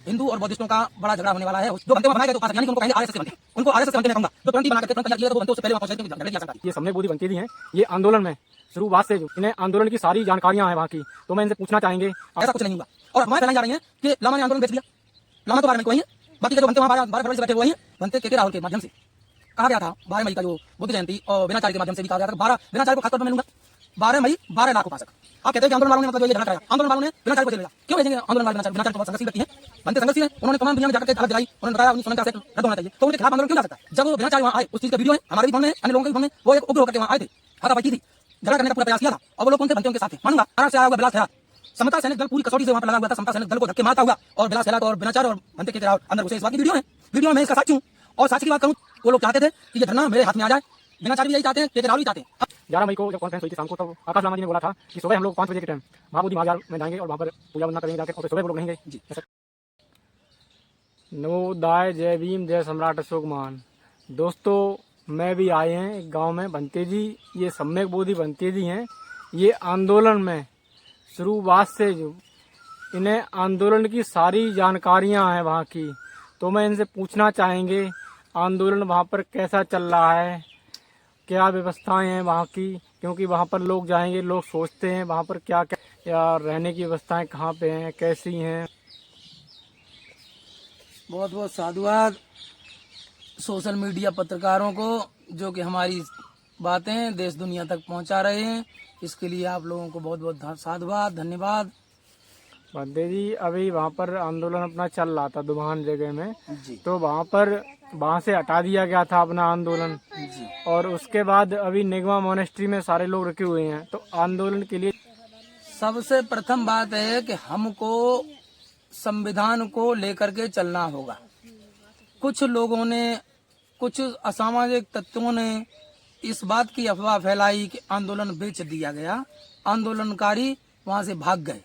हिंदू और बौद्धिस्टों का बड़ा झगड़ा होने वाला है। जो बनते बनाए गए तो यानी कि उनको कहेंगे आरएसएस के बनते, उनको आरएसएस के बनते मैं कहूंगा। जो 20 बना के तुरंत तैयार किया तो बनते उससे पहले वहां पहुंचे तो झगड़े की आशंका। ये सम्यक बोधि बनते भी हैं, ये आंदोलन में शुरुआत से जो इन्हें आंदोलन की सारी जानकारियां हैं वहाँ की, तो मैं इनसे पूछना चाहेंगे। ऐसा कुछ नहीं हुआ और हमारे फैलाई जा रही है कि लामा ने आंदोलन बेच दिया। लामा तो 12 मई को आई है, बाकी जो बनते वहां 12 फरवरी से बैठे हुए हैं। बनते के राहुल के माध्यम से कहा गया था 12 मई का जो बुद्ध जयंती और बिनाचार्य के माध्यम से भी कहा गया था 12 बिनाचार्य को खासतौर पर मैं लूंगा 12 मई 12 लाख उपासक। आप कहते हैं कि आंदोलन वालों ने मतलब ये झगड़ा कराया, आंदोलन वालों ने बिनाचार्य को भेजा, क्यों भेजेंगे आंदोलन वाले बिनाचार्य को? संघर्षी व्यक्ति है, बनते संघर्षी है, उन्होंने तमाम दुनिया में जाकर अलग दिलाई, उन्होंने बताया 1949 से रद्द होना चाहिए, तो उनके खिलाफ आंदोलन क्यों जा सकता है? जब वो बिनाचार्य वहां आए उस चीज का वीडियो है, हमारे भी फोन में, अन्य लोगों के फोन में, वो एक उग्र होकर वहां आए थे, हाथापाई की थी, झगड़ा करने का पूरा प्रयास किया था और वो लोग कौन थे? बनते उनके साथ थे। मानूंगा आराम से आया हुआ बिलास खैरात, समता सैनिक दल पूरी कसौटी से वहां पर लगा हुआ था, समता सैनिक दल को धक्के मारता हुआ और बिलास खैरात और बिनाचार्य और बनते के राहुल अंदर घुसे। इस बात की वीडियो है, वीडियो में मैं इसका साक्षी हूं और साक्षी की बात करूं, वो लोग चाहते थे कि ये धरना मेरे हाथ में आ जाए, बिनाचार्य भी यही चाहते हैं, के राहुल भी चाहते हैं। 11 मई को जब कॉन्फ्रेंस हुई थी शाम को, तब आकाश लामा जी ने बोला था कि सुबह हम लोग 5 बजे के टाइम महाबोधि महाविहार में जाएंगे और वहाँ पर पूजा वंदना करेंगे जाकर, और फिर सुबह वो लोग नहीं गए जी। नवोदय, जय भीम, जय सम्राट अशोक मान। दोस्तों, मैं भी आए हैं एक गांव में, बनते जी, ये सम्यक बोधि बनते जी हैं। ये आंदोलन में शुरुआत से जो इन्हें आंदोलन की सारी जानकारियां हैं वहाँ की, तो मैं इनसे पूछना चाहेंगे आंदोलन वहाँ पर कैसा चल रहा है, क्या व्यवस्थाएं हैं वहाँ की, क्योंकि वहाँ पर लोग जाएंगे, लोग सोचते हैं वहाँ पर क्या क्या या रहने की व्यवस्थाएं कहाँ पे हैं, कैसी हैं। बहुत बहुत साधुवाद सोशल मीडिया पत्रकारों को जो कि हमारी बातें देश दुनिया तक पहुंचा रहे हैं, इसके लिए आप लोगों को बहुत बहुत साधुवाद, धन्यवाद। बंदे जी, अभी वहाँ पर आंदोलन अपना चल रहा था दुभान जगह में जी तो वहाँ से हटा दिया गया था अपना आंदोलन जी। और उसके बाद अभी निगमा मोनेस्ट्री में सारे लोग रुके हुए हैं। तो आंदोलन के लिए सबसे प्रथम बात है कि हमको संविधान को लेकर के चलना होगा। कुछ लोगों ने, कुछ असामाजिक तत्वों ने इस बात की अफवाह फैलाई कि आंदोलन बेच दिया गया, आंदोलनकारी वहां से भाग गए।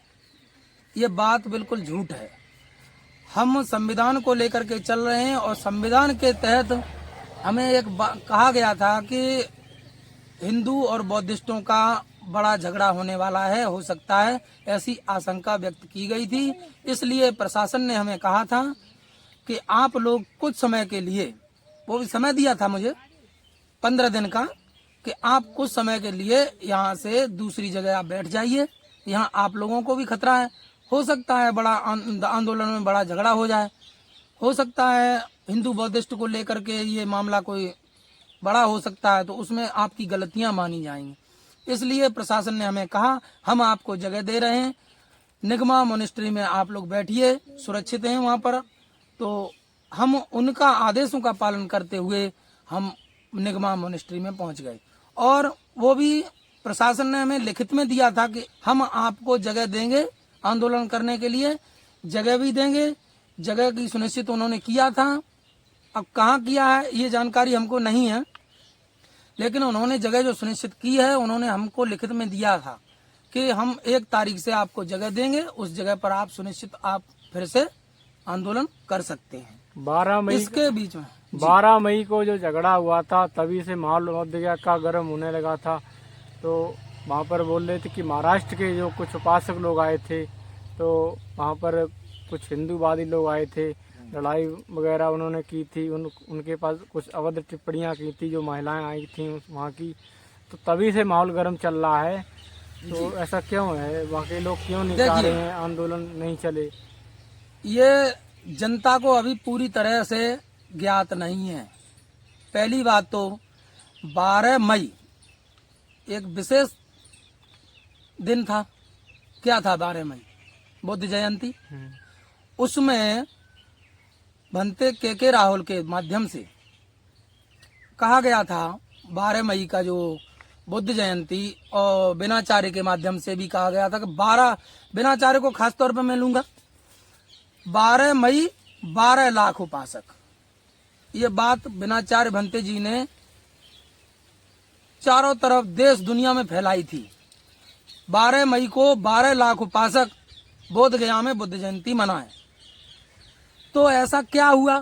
ये बात बिल्कुल झूठ है। हम संविधान को लेकर के चल रहे हैं और संविधान के तहत हमें एक कहा गया था कि हिंदू और बौद्धिस्टों का बड़ा झगड़ा होने वाला है, हो सकता है, ऐसी आशंका व्यक्त की गई थी। इसलिए प्रशासन ने हमें कहा था कि आप लोग कुछ समय के लिए, वो भी समय दिया था मुझे 15 दिन का, कि आप कुछ समय के लिए यहाँ से दूसरी जगह आप बैठ जाइए, यहाँ आप लोगों को भी खतरा है, हो सकता है बड़ा आंदोलन में बड़ा झगड़ा हो जाए, हो सकता है हिंदू बौद्धिस्ट को लेकर के ये मामला कोई बड़ा हो सकता है, तो उसमें आपकी गलतियां मानी जाएंगी। इसलिए प्रशासन ने हमें कहा हम आपको जगह दे रहे हैं, निगमा मोनेस्ट्री में आप लोग बैठिए, सुरक्षित हैं वहाँ पर। तो हम उनका आदेशों का पालन करते हुए हम निगमा मोनेस्ट्री में पहुँच गए और वो भी प्रशासन ने हमें लिखित में दिया था कि हम आपको जगह देंगे आंदोलन करने के लिए, जगह भी देंगे, जगह की सुनिश्चित उन्होंने किया था। अब कहाँ किया है ये जानकारी हमको नहीं है, लेकिन उन्होंने जगह जो सुनिश्चित की है उन्होंने हमको लिखित में दिया था कि हम 1 तारीख से आपको जगह देंगे, उस जगह पर आप सुनिश्चित आप फिर से आंदोलन कर सकते हैं। 12 मई इसके बीच में 12 मई को जो झगड़ा हुआ था तभी से माहौल मध्य का गर्म होने लगा था। तो वहाँ पर बोल रहे थे कि महाराष्ट्र के जो कुछ उपासक लोग आए थे, तो वहाँ पर कुछ हिंदूवादी लोग आए थे, लड़ाई वगैरह उन्होंने की थी, उनके पास कुछ अभद्र टिप्पणियाँ की थी जो महिलाएं आई थी वहाँ की, तो तभी से माहौल गर्म चल रहा है। तो ऐसा क्यों है, वहाँ के लोग क्यों नहीं चाह रहे हैं आंदोलन नहीं चले? ये जनता को अभी पूरी तरह से ज्ञात नहीं है। पहली बात तो 12 मई एक विशेष दिन था। क्या था 12 मई? बुद्ध जयंती। उसमें बनते के राहुल के माध्यम से कहा गया था 12 मई का जो बुद्ध जयंती, और बिनाचार्य के माध्यम से भी कहा गया था कि 12 बिनाचार्य को खास तौर पर मैं लूंगा, 12 मई 12 लाख उपासक। ये बात बिनाचार्य भंते जी ने चारों तरफ देश दुनिया में फैलाई थी। 12 मई को 12 लाख उपासक बोध गया में बुद्ध जयंती मनाए। तो ऐसा क्या हुआ,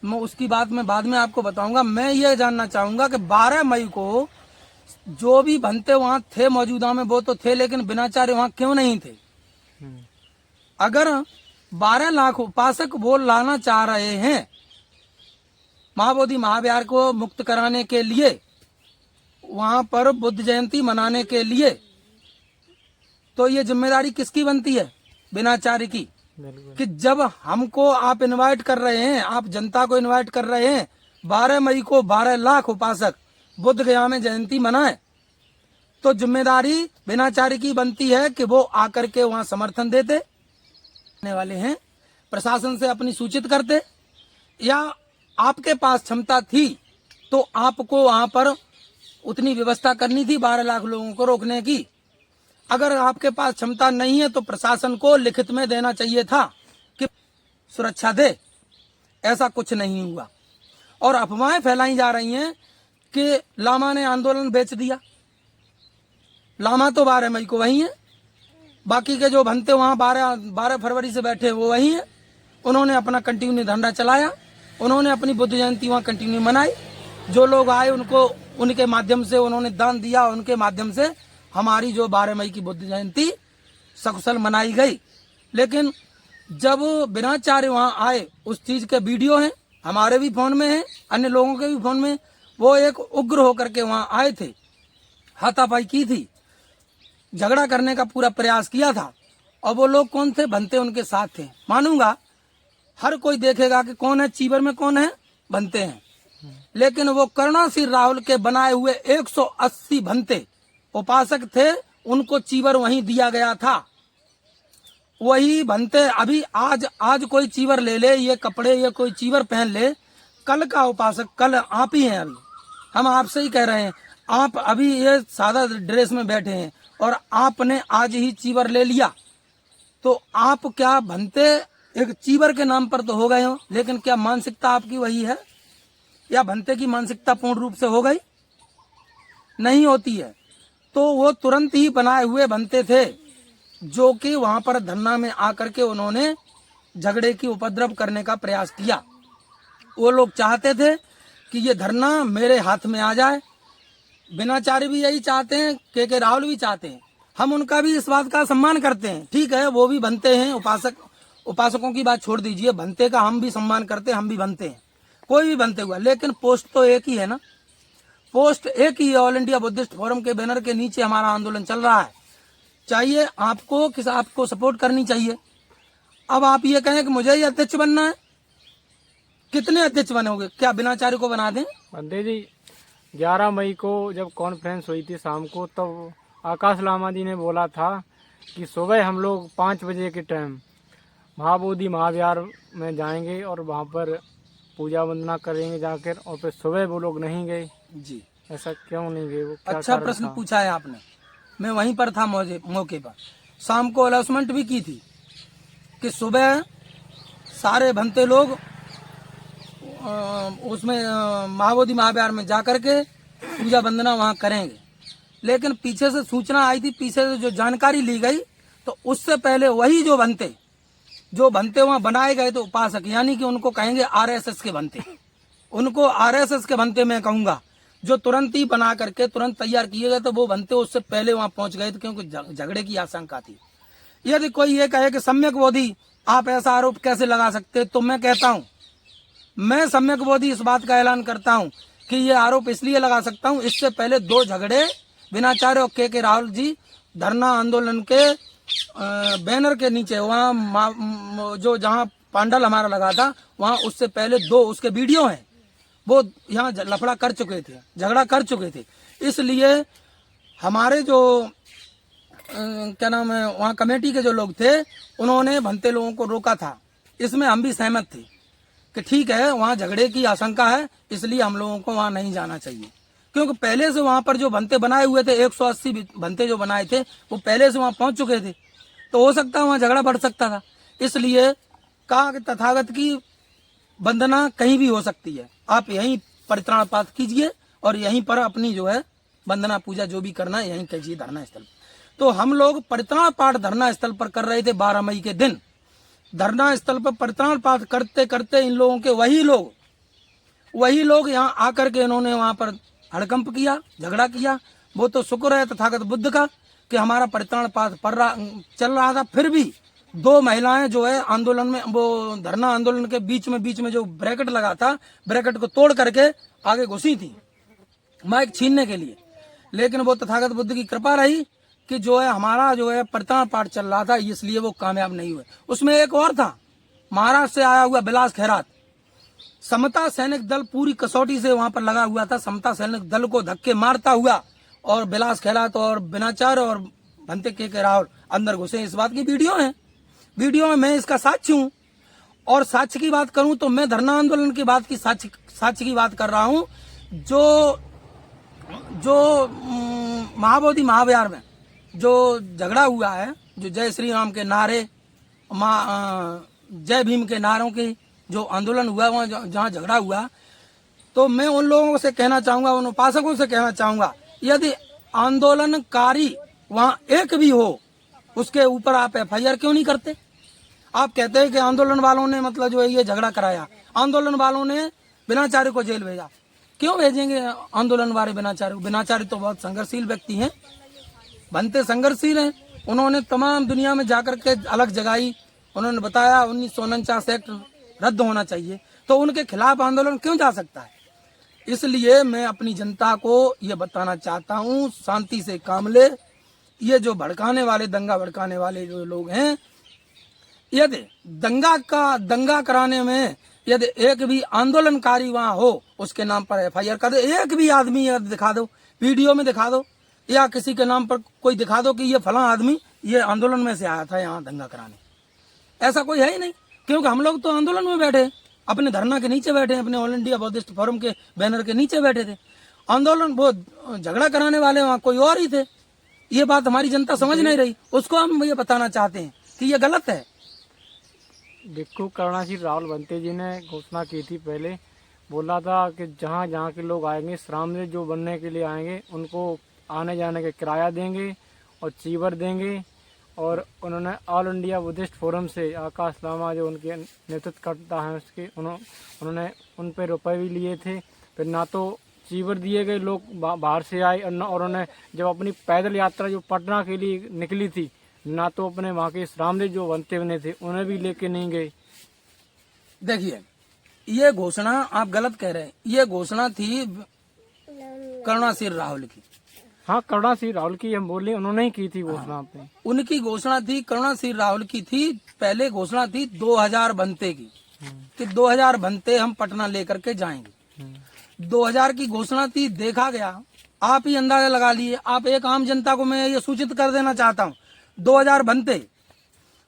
मैं उसकी बात में बाद में आपको बताऊंगा। मैं ये जानना चाहूंगा कि 12 मई को जो भी भंते वहां थे मौजूदा में वो तो थे, लेकिन बिनाचार्य वहां क्यों नहीं थे? अगर 12 लाख उपासक वो लाना चाह रहे हैं महाबोधि महाविहार को मुक्त कराने के लिए, वहां पर बुद्ध जयंती मनाने के लिए। तो ये जिम्मेदारी किसकी बनती है? बिनाचार्य की। बिल्कुल। कि जब हमको आप इनवाइट कर रहे हैं, आप जनता को इनवाइट कर रहे हैं 12 मई को 12 लाख उपासक बुद्ध गया में जयंती मनाए, तो जिम्मेदारी बिनाचार्य की बनती है कि वो आकर के वहां समर्थन देते आने वाले हैं, प्रशासन से अपनी सूचित करते, या आपके पास क्षमता थी तो आपको वहां पर उतनी व्यवस्था करनी थी 12 लाख लोगों को रोकने की। अगर आपके पास क्षमता नहीं है तो प्रशासन को लिखित में देना चाहिए था कि सुरक्षा दे। ऐसा कुछ नहीं हुआ और अफवाहें फैलाई जा रही हैं कि लामा ने आंदोलन बेच दिया। लामा तो 12 मई को वही है, बाकी के जो भंते वहां 12 फरवरी से बैठे वो वही है। उन्होंने अपना कंटिन्यू धंधा चलाया, उन्होंने अपनी बुद्ध जयंती वहां कंटिन्यू मनाई। जो लोग आए उनको उनके माध्यम से उन्होंने दान दिया, उनके माध्यम से हमारी जो 12 मई की बुद्ध जयंती सकुशल मनाई गई। लेकिन जब बिनाचार्य वहां आए, उस चीज के वीडियो हैं, हमारे भी फोन में है, अन्य लोगों के भी फोन में, वो एक उग्र होकर के वहां आए थे, हाथापाई की थी, झगड़ा करने का पूरा प्रयास किया था। और वो लोग कौन थे? भंते उनके साथ थे। मानूंगा हर कोई देखेगा कि कौन है चीवर में, कौन है भंते हैं, लेकिन वो करुणासिंह राहुल के बनाए हुए 180 भंते उपासक थे, उनको चीवर वहीं दिया गया था। वही भंते अभी आज कोई चीवर ले ले, ये कपड़े, ये कोई चीवर पहन ले, कल का उपासक कल आप ही हैं। अभी हम आपसे ही कह रहे हैं, आप अभी ये सादा ड्रेस में बैठे हैं और आपने आज ही चीवर ले लिया, तो आप क्या भंते एक चीवर के नाम पर तो हो गए हो, लेकिन क्या मानसिकता आपकी वही है? या भंते की मानसिकता पूर्ण रूप से हो गई? नहीं होती है। तो वो तुरंत ही बनाए हुए भंते थे, जो कि वहां पर धरना में आकर के उन्होंने झगड़े की उपद्रव करने का प्रयास किया। वो लोग चाहते थे कि ये धरना मेरे हाथ में आ जाए। बिनाचार्य भी यही चाहते हैं, के राहुल भी चाहते हैं। हम उनका भी इस बात का सम्मान करते हैं, ठीक है, वो भी बनते हैं। उपासकों की बात छोड़ दीजिए, बनते का हम भी सम्मान करते हैं, हम भी बनते हैं, कोई भी बनते हुआ, लेकिन पोस्ट तो एक ही है ना, पोस्ट एक ही है। ऑल इंडिया बुद्धिस्ट फोरम के बैनर के नीचे हमारा आंदोलन चल रहा है। चाहिए आपको किस आपको सपोर्ट करनी चाहिए। अब आप ये कहें कि मुझे ही अध्यक्ष बनना है, कितने अध्यक्ष बनोगे? क्या बिनाचार्य को बना दें? बंदे जी 11 मई को जब कॉन्फ्रेंस हुई थी शाम को, तब आकाश लामा जी ने बोला था कि सुबह हम लोग 5 बजे के टाइम महाबोधि महाविहार में जाएंगे और वहाँ पर पूजा वंदना करेंगे जाकर, और फिर सुबह वो लोग नहीं गए जी। ऐसा क्यों नहीं गए? वो क्या अच्छा कारण प्रश्न था? पूछा है आपने। मैं वहीं पर था मौके पर, शाम को अनाउंसमेंट भी की थी कि सुबह सारे भंते लोग उसमें महाबोधि महाविहार में जाकर के पूजा वंदना वहां करेंगे। लेकिन पीछे से सूचना आई थी, पीछे से जो जानकारी ली गई, तो उससे पहले वही जो भंते वहां बनाए गए थे उपासक, यानी कि उनको कहेंगे आरएसएस के भंते, उनको आरएसएस के भंते मैं कहूंगा, जो तुरंत ही बना करके तुरंत तैयार किए गए, तो वो भंते उससे पहले वहां पहुंच गए थे, क्योंकि झगड़े की आशंका थी। यदि कोई ये कहे कि सम्यक बोधि आप ऐसा आरोप कैसे लगा सकते, तो मैं कहता हूं, मैं सम्यक बोधि इस बात का ऐलान करता हूं कि ये आरोप इसलिए लगा सकता हूं, इससे पहले 2 झगड़े बिनाचार्य और के राहुल जी धरना आंदोलन के बैनर के नीचे, वहाँ जो जहाँ पांडल हमारा लगा था वहाँ, उससे पहले 2 उसके वीडियो हैं, वो यहाँ लफड़ा कर चुके थे, झगड़ा कर चुके थे। इसलिए हमारे जो क्या नाम है वहाँ कमेटी के जो लोग थे, उन्होंने भंते लोगों को रोका था। इसमें हम भी सहमत थे कि ठीक है, वहाँ झगड़े की आशंका है, इसलिए हम लोगों को वहाँ नहीं जाना चाहिए, क्योंकि पहले से वहाँ पर जो भंते बनाए हुए थे, 180 भंते जो बनाए थे, वो पहले से वहाँ पहुँच चुके थे, तो हो सकता है वहाँ झगड़ा बढ़ सकता था। इसलिए कहा कि तथागत की वंदना कहीं भी हो सकती है, आप यहीं परित्राण पाठ कीजिए और यहीं पर अपनी जो है वंदना पूजा जो भी करना है यहीं कीजिए धरना स्थल। तो हम लोग परित्राण पाठ धरना स्थल पर कर रहे थे 12 मई के दिन। धरना स्थल पर परित्राण पाठ करते करते इन लोगों के वही लोग यहाँ आकर के इन्होंने वहाँ पर हड़कंप किया, झगड़ा किया। वो तो शुक्र है तथागत बुद्ध का कि हमारा परित्राण पाठ चल रहा था, फिर भी दो महिलाएं जो है आंदोलन में, वो धरना आंदोलन के बीच में जो ब्रैकेट लगा था, ब्रैकेट को तोड़ करके आगे घुसी थी माइक छीनने के लिए। लेकिन वो तथागत बुद्ध की कृपा रही कि जो है हमारा जो है प्रताप पाठ चल रहा था, इसलिए वो कामयाब नहीं हुए। उसमें एक और था, महाराष्ट्र से आया हुआ बिलास खैरात, समता सैनिक दल पूरी कसौटी से वहां पर लगा हुआ था, समता सैनिक दल को धक्के मारता हुआ, और बिलास खैरात और बिनाचार और भंते के राहुल अंदर घुसे। इस बात की वीडियो है, वीडियो में मैं इसका साक्षी हूँ। और साक्ष्य की बात करूं तो मैं धरना आंदोलन की बात की साक्ष्य की बात कर रहा हूं। जो महाबोधि महाविहार में जो झगड़ा हुआ है, जो जय श्री राम के नारे, जय भीम के नारों की जो आंदोलन हुआ, वहाँ जहाँ झगड़ा हुआ, तो मैं उन लोगों से कहना चाहूंगा, उन उपासकों से कहना चाहूंगा, यदि आंदोलनकारी वहाँ एक भी हो, उसके ऊपर आप एफआईआर क्यों नहीं करते? आप कहते हैं कि आंदोलन वालों ने मतलब जो है ये झगड़ा कराया, आंदोलन वालों ने बिनाचार्य को जेल भेजा। क्यों भेजेंगे आंदोलन वाले बिनाचार्य? बिनाचार्य तो बहुत संघर्षशील व्यक्ति हैं, बनते संघर्षशील हैं। उन्होंने तमाम दुनिया में जाकर के अलग जगाई, उन्होंने बताया 1949 एक्ट रद्द होना चाहिए, तो उनके खिलाफ आंदोलन क्यों जा सकता है? इसलिए मैं अपनी जनता को ये बताना चाहता हूँ, शांति से काम ले। ये जो भड़काने वाले, दंगा भड़काने वाले जो लोग हैं, यदि दंगा कराने में यदि एक भी आंदोलनकारी वहां हो, उसके नाम पर एफआईआर कर दो। एक भी आदमी दिखा दो, वीडियो में दिखा दो, या किसी के नाम पर कोई दिखा दो कि ये फला आदमी ये आंदोलन में से आया था यहाँ दंगा कराने। ऐसा कोई है ही नहीं, क्योंकि हम लोग तो आंदोलन में बैठे, अपने धरना के नीचे बैठे, अपने ऑल इंडिया बौद्धिस्ट फोरम के बैनर के नीचे बैठे थे। आंदोलन वो झगड़ा कराने वाले वहाँ कोई और ही थे। ये बात हमारी जनता समझ नहीं रही, उसको हम ये बताना चाहते हैं कि ये गलत है। देखो, करुणाशील राहुल भंते जी ने घोषणा की थी, पहले बोला था कि जहाँ जहाँ के लोग आएंगे, श्राम में जो बनने के लिए आएंगे, उनको आने जाने का किराया देंगे और चीवर देंगे। और उन्होंने ऑल इंडिया बुद्धिस्ट फोरम से आकाश लामा जो उनके नेतृत्व करता है, उसके उन्होंने उन पर रुपए भी लिए थे। फिर ना तो चीवर दिए गए, लोग बाहर से आए, और उन्होंने जब अपनी पैदल यात्रा जो पटना के लिए निकली थी, ना तो अपने वहाँ के श्रामदेव जो बनते बने थे उन्हें भी लेके नहीं गए। देखिए, ये घोषणा आप गलत कह रहे हैं। ये घोषणा थी करुणाशील राहुल की। हाँ, करुणाशील राहुल की हम बोल रहे, उन्होंने ही की थी घोषणा पे। उनकी घोषणा थी, करुणाशील राहुल की थी। पहले घोषणा थी 2000 बनते की, कि 2000 बनते हम पटना लेकर के जाएंगे। 2000 की घोषणा थी। देखा गया, आप ही अंदाजा लगा लिए। आप एक आम जनता को मैं ये सूचित कर देना चाहता हूँ, 2000 बनते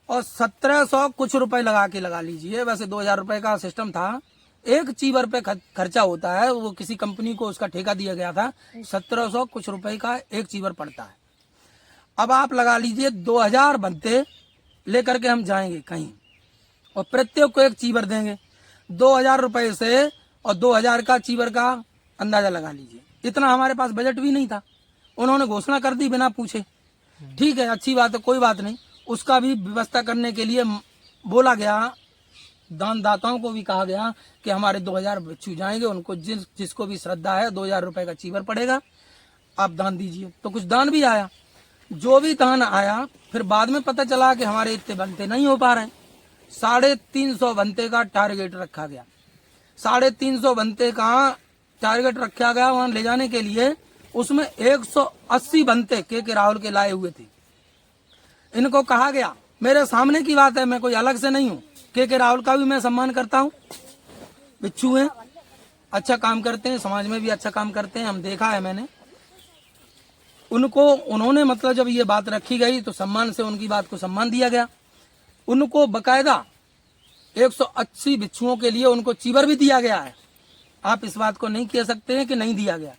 और 1700 कुछ रुपए लगा लीजिए। वैसे 2000 रुपए का सिस्टम था, एक चीवर पे खर्चा होता है, वो किसी कंपनी को उसका ठेका दिया गया था। 1700 कुछ रुपए का एक चीवर पड़ता है। अब आप लगा लीजिए 2000 बनते लेकर के हम जाएंगे कहीं, और प्रत्येक को एक चीवर देंगे 2000 रुपए से, और 2000 का चीवर का अंदाजा लगा लीजिए। इतना हमारे पास बजट भी नहीं था, उन्होंने घोषणा कर दी बिना पूछे। ठीक है, अच्छी बात है, कोई बात नहीं। उसका भी व्यवस्था करने के लिए बोला गया, दानदाताओं को भी कहा गया कि हमारे 2000 बच्चू जाएंगे, उनको जिसको भी श्रद्धा है 2000 रुपए का चीवर पड़ेगा, आप दान दीजिए। तो कुछ दान भी आया। जो भी दान आया, फिर बाद में पता चला कि हमारे इतने बनते नहीं हो पा रहे हैं। 350 बनते का टारगेट रखा गया। 350 बनते का टारगेट रखा गया वहां ले जाने के लिए। उसमें 180 बनते के राहुल के लाए हुए थे। इनको कहा गया, मेरे सामने की बात है, मैं कोई अलग से नहीं हूँ, के राहुल का भी मैं सम्मान करता हूँ। बिच्छू हैं, अच्छा काम करते हैं, समाज में भी अच्छा काम करते हैं, हम देखा है मैंने उनको। उन्होंने मतलब जब ये बात रखी गई तो सम्मान से उनकी बात को सम्मान दिया गया। उनको बकायदा 180 बिच्छुओं के लिए उनको चीवर भी दिया गया है। आप इस बात को नहीं कह सकते हैं कि नहीं दिया गया,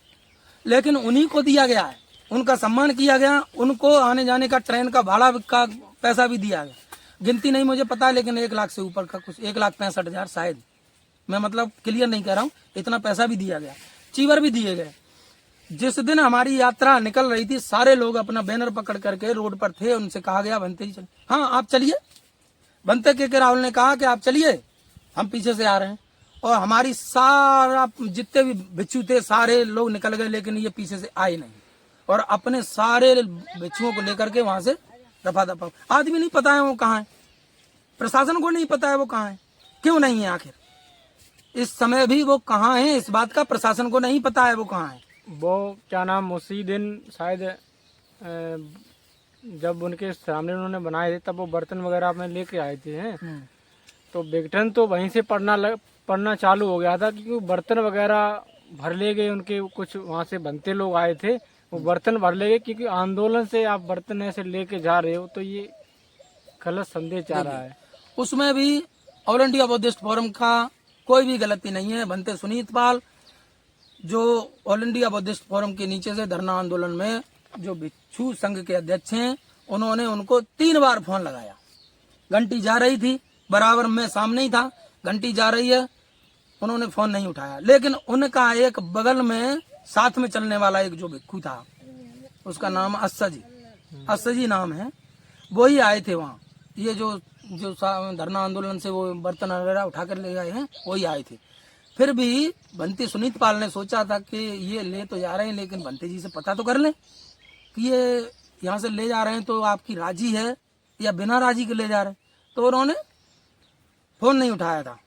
लेकिन उन्हीं को दिया गया है, उनका सम्मान किया गया। उनको आने जाने का ट्रेन का भाड़ा का पैसा भी दिया गया। गिनती नहीं मुझे पता है, लेकिन 1 लाख से ऊपर का कुछ, 1,65,000 शायद, मैं मतलब क्लियर नहीं कह रहा हूँ, इतना पैसा भी दिया गया, चीवर भी दिए गए। जिस दिन हमारी यात्रा निकल रही थी, सारे लोग अपना बैनर पकड़ करके रोड पर थे। उनसे कहा गया, बनते ही चलिए, हाँ आप चलिए। बनते के राहुल ने कहा कि आप चलिए, हम पीछे से आ रहे हैं। और हमारी सारा जितने भी बिच्छू थे सारे लोग निकल गए, लेकिन ये पीछे से आए नहीं, और अपने सारे बिच्छुओं को लेकर के वहां से रफा दफा। आदमी नहीं पता है वो कहाँ है, प्रशासन को नहीं पता है वो कहाँ है, क्यों नहीं है आखिर? इस समय भी वो कहाँ है, इस बात का प्रशासन को नहीं पता है वो कहाँ है। वो क्या नाम, उसी दिन शायद जब उनके सामने उन्होंने बनाए थे तब वो बर्तन वगैरह अपने लेके आए थे हैं। तो विघटन तो वहीं से पड़ना चालू हो गया था, क्योंकि बर्तन वगैरह भर ले गए उनके, कुछ वहाँ से बनते लोग आए थे, वो बर्तन भर ले गए। क्योंकि आंदोलन से आप बर्तन ऐसे लेके जा रहे हो तो ये गलत संदेश जा रहा है। उसमें भी ऑल इंडिया बुद्धिस्ट फोरम का कोई भी गलती नहीं है। बनते सुनीत पाल जो ऑल इंडिया बुद्धिस्ट फोरम के नीचे से धरना आंदोलन में जो भिक्षु संघ के अध्यक्ष हैं, उन्होंने उनको 3 बार फोन लगाया। घंटी जा रही थी, बराबर में सामने ही था, घंटी जा रही है, उन्होंने फोन नहीं उठाया। लेकिन उनका एक बगल में साथ में चलने वाला एक जो भिक्षु था, उसका नाम अस्सजी नाम है, वही आए थे वहाँ। ये जो धरना आंदोलन से वो बर्तन वगैरह उठा कर ले गए हैं, वही आए थे। फिर भी बंटी सुनीत पाल ने सोचा था कि ये ले तो जा रहे हैं, लेकिन बंटी जी से पता तो कर लें कि ये यहाँ से ले जा रहे हैं तो आपकी राजी है या बिना राजी के ले जा रहे हैं। तो उन्होंने फोन नहीं उठाया था।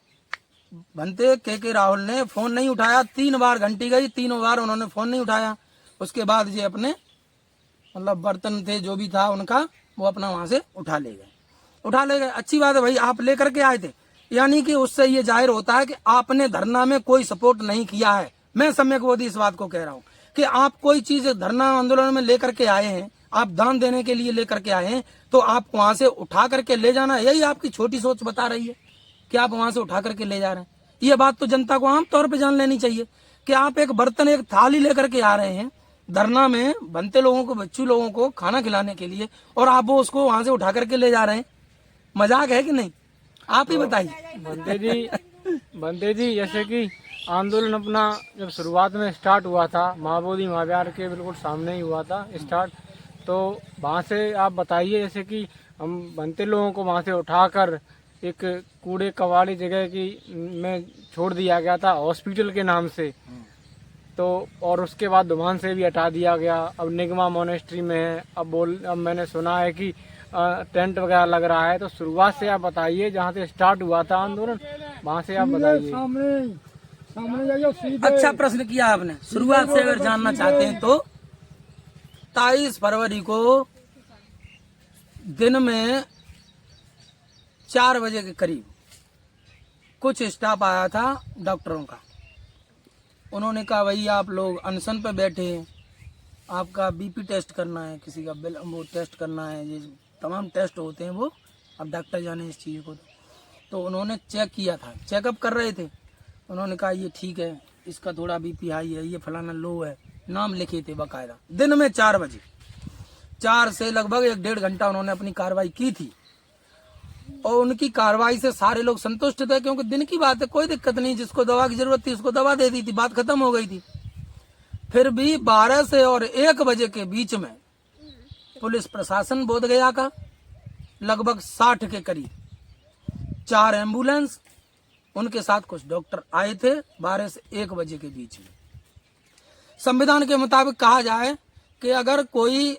बनते के राहुल ने फोन नहीं उठाया। 3 बार घंटी गई, 3 बार उन्होंने फोन नहीं उठाया। उसके बाद ये अपने मतलब बर्तन थे जो भी था उनका, वो अपना वहां से उठा ले गए। अच्छी बात है भाई, आप लेकर के आए थे, यानी कि उससे ये जाहिर होता है कि आपने धरना में कोई सपोर्ट नहीं किया है। मैं सम्यक बोधी इस बात को कह रहा हूँ कि आप कोई चीज धरना आंदोलन में लेकर के आए हैं, आप दान देने के लिए लेकर के आए हैं, तो आप वहां से उठा करके ले जाना, यही आपकी छोटी सोच बता रही है कि आप वहां से उठा करके ले जा रहे हैं। ये बात तो जनता को आम तौर पर जान लेनी चाहिए कि आप एक बर्तन, एक थाली लेकर के आ रहे हैं धरना में बनते लोगों को, बच्चों लोगों को खाना खिलाने के लिए, और आप वो उसको वहां से उठा करके ले जा रहे हैं। मजाक है कि नहीं? आप ही बताइए। बंदे जी जैसे कि आंदोलन अपना जब शुरुआत में स्टार्ट हुआ था, महाबोधि महाविहार के बिल्कुल सामने ही हुआ था स्टार्ट। तो वहाँ से आप बताइए, जैसे कि हम बनते लोगों को वहाँ से उठाकर एक कूड़े कबाड़ी जगह की में छोड़ दिया गया था हॉस्पिटल के नाम से। तो और उसके बाद दुमान से भी हटा दिया गया, अब निगमा मोनेस्ट्री में है। अब मैंने सुना है कि टेंट वगैरह लग रहा है। तो शुरुआत से आप बताइए, जहाँ से स्टार्ट हुआ था आंदोलन, वहाँ से आप बताइए। सामने जाइए सीधे। अच्छा प्रश्न किया आपने। शुरुआत से अगर जानना चाहते हैं तो 23 फरवरी को दिन में 4 बजे के करीब कुछ स्टाफ आया था डॉक्टरों का। उन्होंने कहा भाई आप लोग अनशन पे बैठे हैं, आपका बीपी टेस्ट करना है, किसी का वो टेस्ट करना है, ये तमाम टेस्ट होते हैं वो, अब डॉक्टर जाने इस चीज़ को। तो उन्होंने चेक किया था, चेकअप कर रहे थे। उन्होंने कहा ये ठीक है, इसका थोड़ा बीपी हाई है, ये फलाना लो है, नाम लिखे थे बाकायदा। दिन में 4 बजे, 4 से लगभग 1-1.5 घंटा उन्होंने अपनी कार्रवाई की थी। और उनकी कार्रवाई से सारे लोग संतुष्ट थे, क्योंकि दिन की बात है, कोई दिक्कत नहीं, जिसको दवा की जरूरत थी उसको दवा दे दी थी, बात खत्म हो गई थी। फिर भी 12 से और 1 बजे के बीच में पुलिस प्रशासन बोधगया का लगभग 60 के करीब, 4 एम्बुलेंस, उनके साथ कुछ डॉक्टर आए थे 12 से 1 बजे के बीच में। संविधान के मुताबिक कहा जाए कि अगर कोई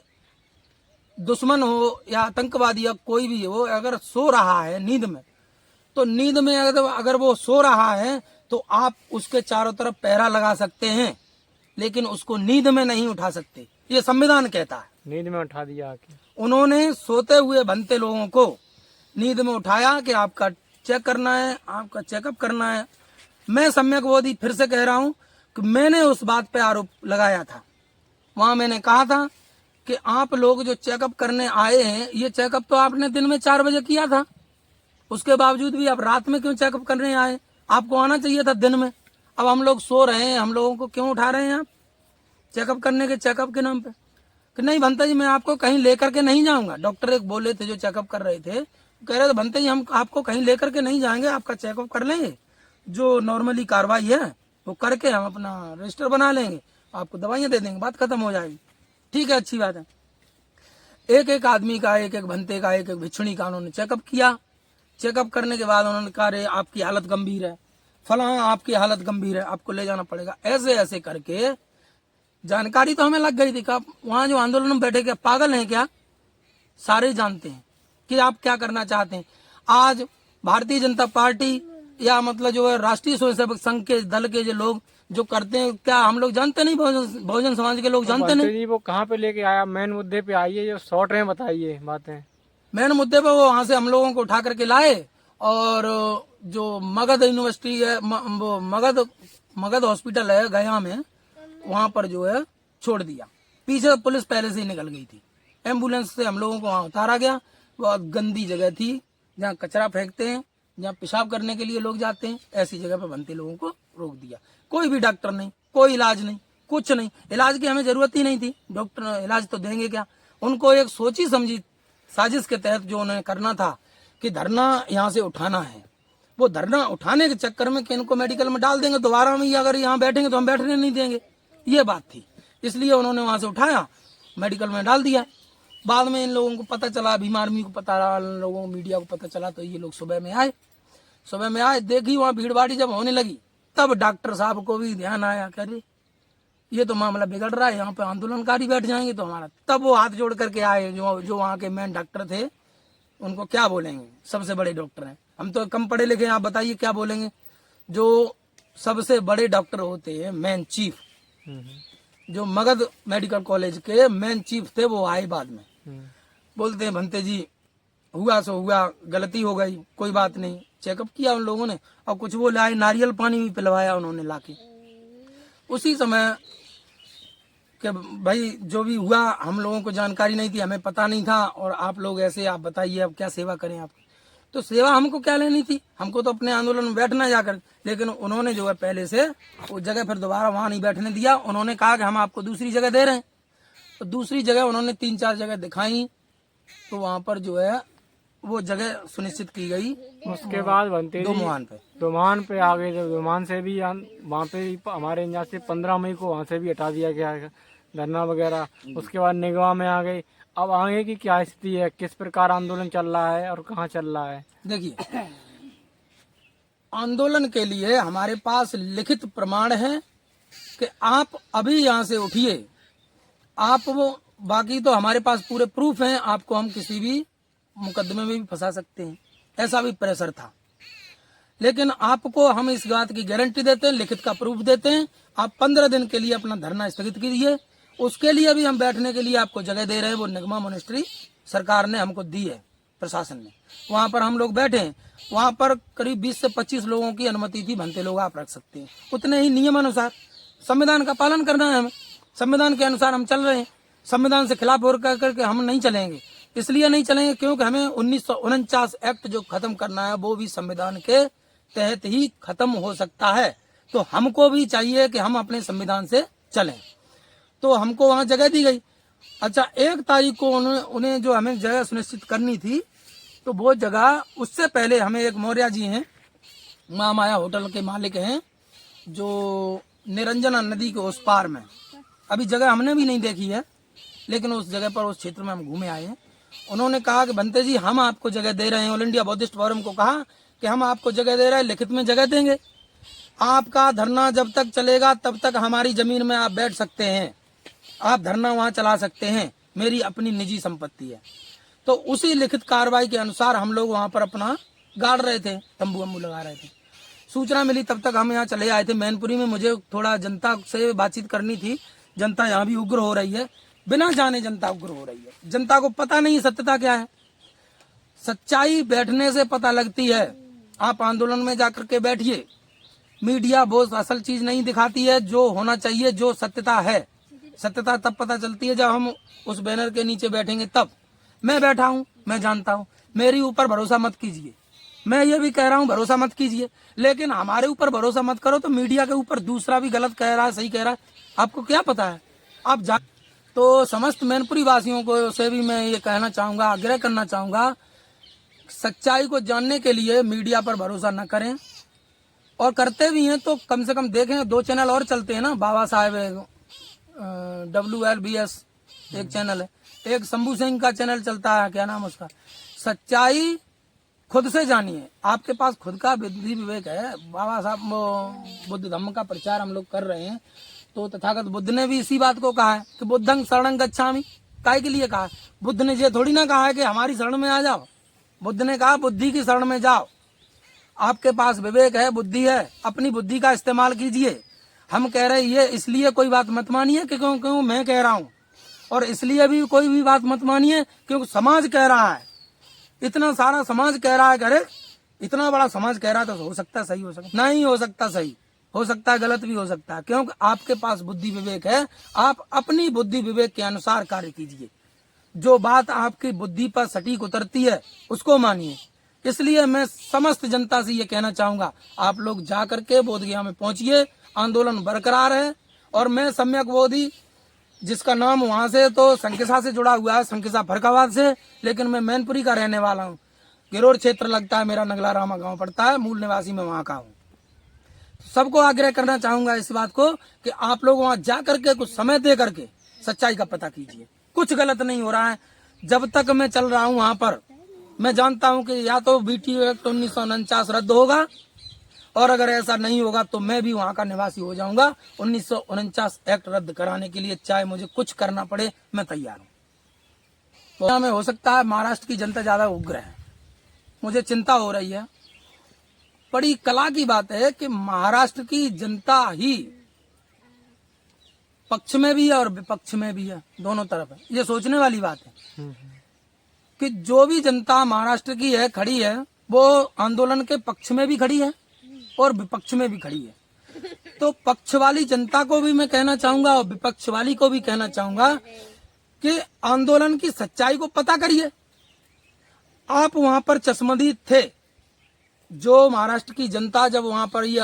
दुश्मन हो या आतंकवादी या कोई भी हो, अगर सो रहा है नींद में, तो नींद में अगर वो सो रहा है तो आप उसके चारों तरफ पहरा लगा सकते हैं, लेकिन उसको नींद में नहीं उठा सकते, ये संविधान कहता है। नींद में उठा दिया आके उन्होंने सोते हुए बनते लोगों को नींद में उठाया कि आपका चेक करना है, आपका चेकअप करना है। मैं सम्यक बोधी फिर से कह रहा हूं कि मैंने उस बात पे आरोप लगाया था। वहां मैंने कहा था कि आप लोग जो चेकअप करने आए हैं, ये चेकअप तो आपने दिन में 4 बजे किया था, उसके बावजूद भी आप रात में क्यों चेकअप करने आए? आपको आना चाहिए था दिन में। अब हम लोग सो रहे हैं, हम लोगों को क्यों उठा रहे हैं आप चेकअप करने के, चेकअप के नाम पे? कि नहीं भंता जी मैं आपको कहीं लेकर के नहीं जाऊंगा। डॉक्टर एक बोले थे जो चेकअप कर रहे थे, कह रहे थे भंता जी हम आपको कहीं लेकर के नहीं जाएंगे, आपका चेकअप कर लेंगे, जो नॉर्मली कार्रवाई है वो करके हम अपना रजिस्टर बना लेंगे, आपको दवाइयां दे देंगे, बात खत्म हो जाएगी। ठीक है, अच्छी बात है। एक एक आदमी का, एक एक भंते का, एक एक भिक्षुणी का उन्होंने चेकअप किया। चेकअप करने के बाद उन्होंने कहा रे आपकी हालत गंभीर है, फला आपकी हालत गंभीर है, आपको ले जाना पड़ेगा। ऐसे ऐसे करके जानकारी तो हमें लग गई थी। कब वहां जो आंदोलन में बैठे क्या पागल हैं क्या? सारे जानते हैं कि आप क्या करना चाहते हैं। आज भारतीय जनता पार्टी या मतलब जो है राष्ट्रीय स्वयंसेवक संघ के दल के जो लोग जो करते हैं, क्या हम लोग जानते नहीं? बहुजन समाज के लोग जानते नहीं? जी वो कहाँ पे लेके आया? मेन मुद्दे पे आइए, जो शॉर्ट में बताइए बातें। मेन मुद्दे पे वो वहां से हम लोगों को उठा करके लाए और जो मगध यूनिवर्सिटी है, वो मगध हॉस्पिटल है गया में, वहां पर जो है छोड़ दिया। पीछे पुलिस पहले से ही निकल गई थी। एम्बुलेंस से हम लोगों को वहां उतारा गया। बहुत गंदी जगह थी, जहाँ कचरा फेंकते हैं, जहाँ पेशाब करने के लिए लोग जाते हैं, ऐसी जगह पर बनते लोगों को रोक दिया। कोई भी डॉक्टर नहीं, कोई इलाज नहीं, कुछ नहीं। इलाज की हमें जरूरत ही नहीं थी, डॉक्टर इलाज तो देंगे क्या। उनको एक सोची समझी साजिश के तहत जो उन्हें करना था कि धरना यहाँ से उठाना है, वो धरना उठाने के चक्कर में कि इनको मेडिकल में डाल देंगे, दोबारा हम ये अगर यहाँ बैठेंगे तो हम बैठने नहीं देंगे, ये बात थी। इसलिए उन्होंने वहां से उठाया, मेडिकल में डाल दिया। बाद में इन लोगों को पता चला, बीमार आदमी को पता रहा, इन लोगों को मीडिया को पता चला, तो ये लोग सुबह में आए, देखी वहाँ भीड़भाड़ी जब होने लगी, तब डॉक्टर साहब को भी ध्यान आया, कह रही ये तो मामला बिगड़ रहा है, यहाँ पे आंदोलनकारी बैठ जाएंगे तो हमारा। तब वो हाथ जोड़ करके आए, जो वहाँ के मेन डॉक्टर थे। उनको क्या बोलेंगे, सबसे बड़े डॉक्टर हैं, हम तो कम पढ़े लिखे हैं, आप बताइए क्या बोलेंगे। जो सबसे बड़े डॉक्टर होते हैं, मेन चीफ, जो मगध मेडिकल कॉलेज के मेन चीफ थे, वो आए बाद में। बोलते हैं भंते जी हुआ सो हुआ, गलती हो गई, कोई बात नहीं। चेकअप किया उन लोगों ने और कुछ वो लाए, नारियल पानी भी पिलवाया उन्होंने लाके। उसी समय कि भाई जो भी हुआ, हम लोगों को जानकारी नहीं थी, हमें पता नहीं था, और आप लोग ऐसे, आप बताइए अब क्या सेवा करें आप। तो सेवा हमको क्या लेनी थी, हमको तो अपने आंदोलन में बैठना जाकर। लेकिन उन्होंने जो है पहले से वो जगह फिर दोबारा वहां नहीं बैठने दिया। उन्होंने कहा कि हम आपको दूसरी जगह दे रहे हैं, तो दूसरी जगह उन्होंने 3-4 जगह दिखाई, तो वहां पर जो है वो जगह सुनिश्चित की गई। उसके बाद बनते दोमान पे आ गए। जब दोमान से भी वहाँ पे हमारे यहाँ से 15 मई को वहाँ से भी हटा दिया गया है धरना वगैरह। उसके बाद निगवा में आ गए। अब आगे की क्या स्थिति है, किस प्रकार आंदोलन चल रहा है और कहाँ चल रहा है? देखिए, आंदोलन के लिए हमारे पास लिखित प्रमाण है कि आप अभी यहाँ से उठिए, आप वो, बाकी तो हमारे पास पूरे प्रूफ हैं, आपको हम किसी भी मुकदमे में भी फंसा सकते हैं, ऐसा भी प्रेशर था। लेकिन आपको हम इस बात की गारंटी देते हैं, लिखित का प्रूफ देते हैं, आप 15 दिन के लिए अपना धरना स्थगित कीजिए। उसके लिए भी हम बैठने के लिए आपको जगह दे रहे हैं, वो निगमा मोनेस्ट्री सरकार ने हमको दी है, प्रशासन ने। वहां पर हम लोग बैठे हैं, वहां पर करीब 20 से 25 लोगों की अनुमति थी, भंते लोग आप रख सकते हैं, उतने ही नियम अनुसार। संविधान का पालन करना है हमें, संविधान के अनुसार हम चल रहे हैं, संविधान से खिलाफ और करके हम नहीं चलेंगे। इसलिए नहीं चलेंगे क्योंकि हमें 1949 एक्ट जो खत्म करना है वो भी संविधान के तहत ही खत्म हो सकता है। तो हमको भी चाहिए कि हम अपने संविधान से चलें, तो हमको वहां जगह दी गई। अच्छा, 1 तारीख को उन्हें जो हमें जगह सुनिश्चित करनी थी, तो वो जगह उससे पहले हमें एक मौर्य जी हैं, माँ माया होटल के मालिक हैं, जो निरंजना नदी के उस पार में, अभी जगह हमने भी नहीं देखी है, लेकिन उस जगह पर, उस क्षेत्र में हम घूमे आए हैं। उन्होंने कहा कि भंते जी हम आपको जगह दे रहे हैं, ऑल इंडिया बौद्धिस्ट फोरम को कहा कि हम आपको जगह दे रहे हैं, लिखित में जगह देंगे, आपका धरना जब तक चलेगा तब तक हमारी जमीन में आप बैठ सकते हैं, आप धरना वहां चला सकते हैं, मेरी अपनी निजी संपत्ति है। तो उसी लिखित कार्रवाई के अनुसार हम लोग वहां पर अपना गाड़ रहे थे, तंबू वम्बू लगा रहे थे। सूचना मिली तब तक हम यहाँ चले आए थे मैनपुरी में। मुझे थोड़ा जनता से बातचीत करनी थी, जनता यहाँ भी उग्र हो रही है, बिना जाने जनता उग्र हो रही है। जनता को पता नहीं सत्यता क्या है, सच्चाई बैठने से पता लगती है। आप आंदोलन में जाकर के बैठिए, मीडिया बहुत असल चीज नहीं दिखाती है, जो होना चाहिए, जो सत्यता है। सत्यता तब पता चलती है जब हम उस बैनर के नीचे बैठेंगे, तब। मैं बैठा हूँ, मैं जानता हूँ, मेरी ऊपर भरोसा मत कीजिए, मैं ये भी कह रहा हूँ भरोसा मत कीजिए, लेकिन हमारे ऊपर भरोसा मत करो तो मीडिया के ऊपर दूसरा भी गलत कह रहा है, सही कह रहा है, आपको क्या पता है, आप जा। तो समस्त मैनपुरी वासियों को से भी मैं ये कहना चाहूंगा, आग्रह करना चाहूंगा, सच्चाई को जानने के लिए मीडिया पर भरोसा न करें, और करते भी हैं तो कम से कम देखें। 2 चैनल और चलते हैं ना, बाबा साहेब WLBS एक चैनल है, एक शंभू सिंह का चैनल चलता है, क्या नाम उसका। सच्चाई खुद से जानिए, आपके पास खुद का बुद्धि विवेक है। बाबा साहब बुद्ध धम्म का प्रचार हम लोग कर रहे हैं, तो तथागत बुद्ध ने भी इसी बात को कहा है कि बुद्धं शरणं गच्छामि। काहे के लिए कहा? बुद्ध ने ये थोड़ी ना कहा है कि हमारी शरण में आ जाओ, बुद्ध ने कहा बुद्धि की शरण में जाओ, आपके पास विवेक है, बुद्धि है, अपनी बुद्धि का इस्तेमाल कीजिए। हम कह रहे ये इसलिए कोई बात मत मानिए कि क्यों क्यों मैं कह रहा हूँ, और इसलिए भी कोई भी बात मत मानिए क्योंकि समाज कह रहा है, इतना सारा समाज कह रहा है। करे इतना बड़ा समाज कह रहा है तो हो सकता है सही, हो सकता नहीं हो सकता सही, हो सकता है गलत भी हो सकता है, क्योंकि आपके पास बुद्धि विवेक है। आप अपनी बुद्धि विवेक के अनुसार कार्य कीजिए, जो बात आपकी बुद्धि पर सटीक उतरती है उसको मानिए। इसलिए मैं समस्त जनता से ये कहना चाहूंगा, आप लोग जा करके बोधगया में पहुंचिए, आंदोलन बरकरार है। और मैं सम्यक बोधि जिसका नाम वहां से तो संकिसा से जुड़ा हुआ है, संकिसा फरकाबाद से, लेकिन मैं मैनपुरी का रहने वाला हूँ। गिरोर क्षेत्र लगता है मेरा, नगला रामा गांव पड़ता है, मूल निवासी मैं वहां का हूँ। सबको आग्रह करना चाहूंगा इस बात को कि आप लोग वहां जा करके कुछ समय दे करके सच्चाई का पता कीजिए। कुछ गलत नहीं हो रहा है। जब तक मैं चल रहा हूँ वहां पर, मैं जानता हूं कि या तो BTO एक्ट 1949 रद्द होगा, और अगर ऐसा नहीं होगा तो मैं भी वहां का निवासी हो जाऊंगा। 1949 एक्ट रद्द कराने के लिए चाहे मुझे कुछ करना पड़े, मैं तैयार हूँ। तो में हो सकता है महाराष्ट्र की जनता ज्यादा उग्र है, मुझे चिंता हो रही है। बड़ी कला की बात है कि महाराष्ट्र की जनता ही पक्ष में भी है और विपक्ष में भी है, दोनों तरफ है। ये सोचने वाली बात है कि जो भी जनता महाराष्ट्र की है, खड़ी है, वो आंदोलन के पक्ष में भी खड़ी है और विपक्ष में भी खड़ी है। तो पक्ष वाली जनता को भी मैं कहना चाहूंगा और विपक्ष वाली को भी कहना चाहूंगा कि आंदोलन की सच्चाई को पता करिए। आप वहां पर चश्मदीद थे, जो महाराष्ट्र की जनता जब वहां पर ये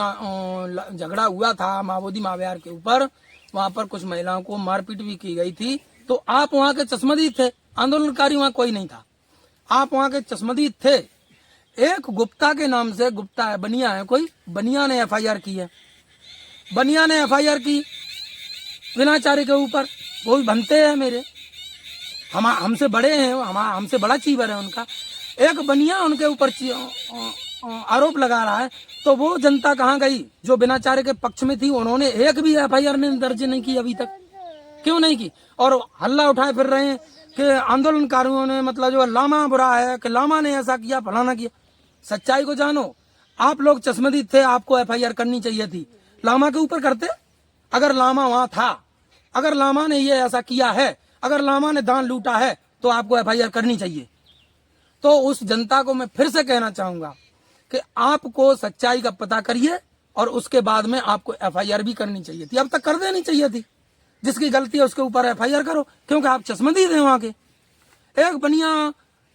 झगड़ा हुआ था माओवादी महाविहार के ऊपर, वहां पर कुछ महिलाओं को मारपीट भी की गई थी, तो आप वहां के चश्मदीद थे, आंदोलनकारी वहां कोई नहीं था, आप वहां के चश्मदीद थे। एक गुप्ता के नाम से, गुप्ता है, बनिया है कोई, बनिया ने FIR की है, बनिया ने FIR की विनाचारी के ऊपर। वो भी बनते हैं मेरे, हमसे बड़े हैं, हमसे बड़ा चीवर है उनका। एक बनिया उनके ऊपर आरोप लगा रहा है, तो वो जनता कहाँ गई जो बिनाचारे के पक्ष में थी? उन्होंने एक भी FIR ने दर्ज नहीं की अभी तक। क्यों नहीं की? और हल्ला उठाए फिर रहे हैं कि आंदोलनकारियों ने, मतलब जो लामा बुरा है, कि लामा ने ऐसा किया, फलाना किया। सच्चाई को जानो। आप लोग चश्मदीद थे, आपको FIR करनी चाहिए थी। लामा के ऊपर करते, अगर लामा वहां था, अगर लामा ने ये ऐसा किया है, अगर लामा ने दान लूटा है, तो आपको FIR करनी चाहिए। तो उस जनता को मैं फिर से कहना चाहूंगा कि आपको सच्चाई का पता करिए और उसके बाद में आपको FIR भी करनी चाहिए थी, अब तक कर देनी चाहिए थी। जिसकी गलती है उसके ऊपर FIR करो, क्योंकि आप चश्मदीद हैं वहां के। एक बनिया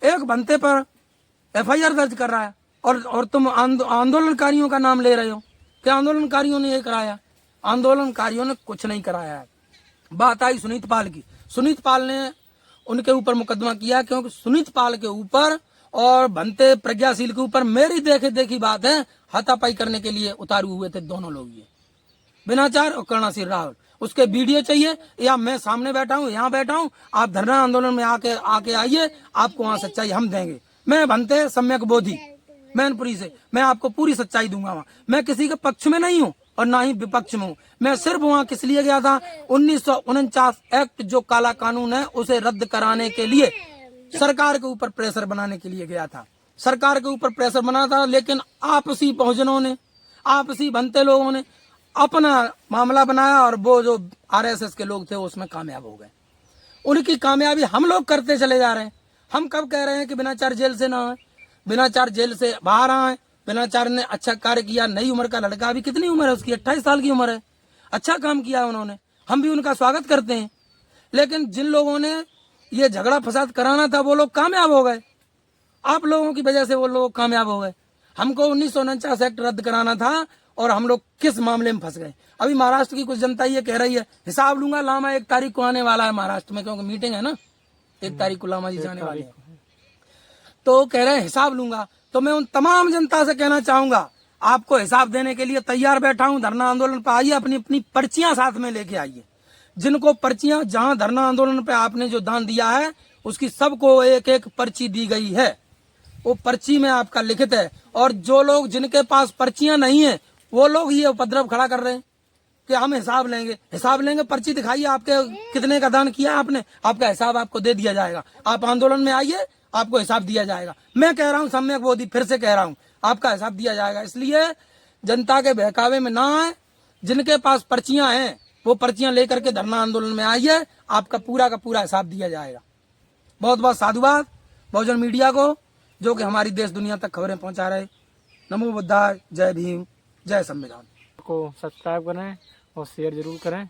एक बनते पर FIR दर्ज कर रहा है, और तुम आंदोलनकारियों का नाम ले रहे हो कि आंदोलनकारियों ने ये कराया। आंदोलनकारियों ने कुछ नहीं कराया है। बात आई सुनीत पाल की, सुनीत पाल ने उनके ऊपर मुकदमा किया, क्योंकि सुनीत पाल के ऊपर और बनते प्रज्ञाशील के ऊपर मेरी देखी बात है, हाथापाई करने के लिए उतारू हुए थे दोनों लोग, ये बिनाचार और कर्णाशील राहुल। उसके वीडियो चाहिए, या मैं सामने बैठा हूँ, यहाँ बैठा हूँ, आप धरना आंदोलन में आके आइए, आपको वहाँ सच्चाई हम देंगे। मैं बनते सम्यक बोधि मैनपुरी से, मैं आपको पूरी सच्चाई दूंगा। वहाँ मैं किसी के पक्ष में नहीं हूँ और ना ही विपक्ष में हूँ। मैं सिर्फ वहाँ किस लिए गया था? 1949 एक्ट जो काला कानून है उसे रद्द कराने के लिए, सरकार के ऊपर प्रेशर बनाने के लिए गया था। सरकार के ऊपर प्रेशर बना था, लेकिन आपसी बहुजनों ने, आपसी बनते लोगों ने अपना मामला बनाया, और वो जो RSS के लोग थे उसमें कामयाब हो गए। उनकी कामयाबी हम लोग करते चले जा रहे हैं। हम कब कह रहे हैं कि बिनाचार जेल से ना आए, बिनाचार जेल से बाहर आए। बिनाचार ने अच्छा कार्य किया, नई उम्र का लड़का, अभी कितनी उम्र है उसकी? 28 साल की उम्र है। अच्छा काम किया उन्होंने, हम भी उनका स्वागत करते हैं। लेकिन जिन लोगों ने ये झगड़ा फसाद कराना था वो लोग कामयाब हो गए, आप लोगों की वजह से वो लोग कामयाब हो गए। हमको 1949 एक्ट रद्द कराना था और हम लोग किस मामले में फंस गए। अभी महाराष्ट्र की कुछ जनता ये कह रही है, हिसाब लूंगा, लामा 1 तारीख को आने वाला है महाराष्ट्र में, क्योंकि मीटिंग है ना, 1 तारीख को लामा जी जाने वाले हैं, तो कह रहे हैं हिसाब लूंगा। तो मैं उन तमाम जनता से कहना चाहूंगा, आपको हिसाब देने के लिए तैयार बैठा हूं। धरना आंदोलन पर आइए, अपनी अपनी पर्चियां साथ में लेके आइए। जिनको पर्चियां, जहां धरना आंदोलन पे आपने जो दान दिया है उसकी सबको एक एक पर्ची दी गई है, वो पर्ची में आपका लिखित है। और जो लोग जिनके पास पर्चियां नहीं है वो लोग ये उपद्रव खड़ा कर रहे हैं कि हम हिसाब लेंगे, हिसाब लेंगे। पर्ची दिखाइए, आपके कितने का दान किया आपने, आपका हिसाब आपको दे दिया जाएगा। आप आंदोलन में आइए, आपको हिसाब दिया जाएगा। मैं कह रहा हूँ सम्यक बोधि, फिर से कह रहा हूँ, आपका हिसाब दिया जाएगा। इसलिए जनता के बहकावे में ना आए। जिनके पास पर्चियां हैं वो पर्चियां लेकर के धरना आंदोलन में आइए, आपका पूरा का पूरा हिसाब दिया जाएगा। बहुत बहुत साधुवाद बहुजन मीडिया को, जो कि हमारी देश दुनिया तक खबरें पहुंचा रहे। नमो बुद्धाय, जय भीम, जय संविधान। को सब्सक्राइब करें और शेयर जरूर करें।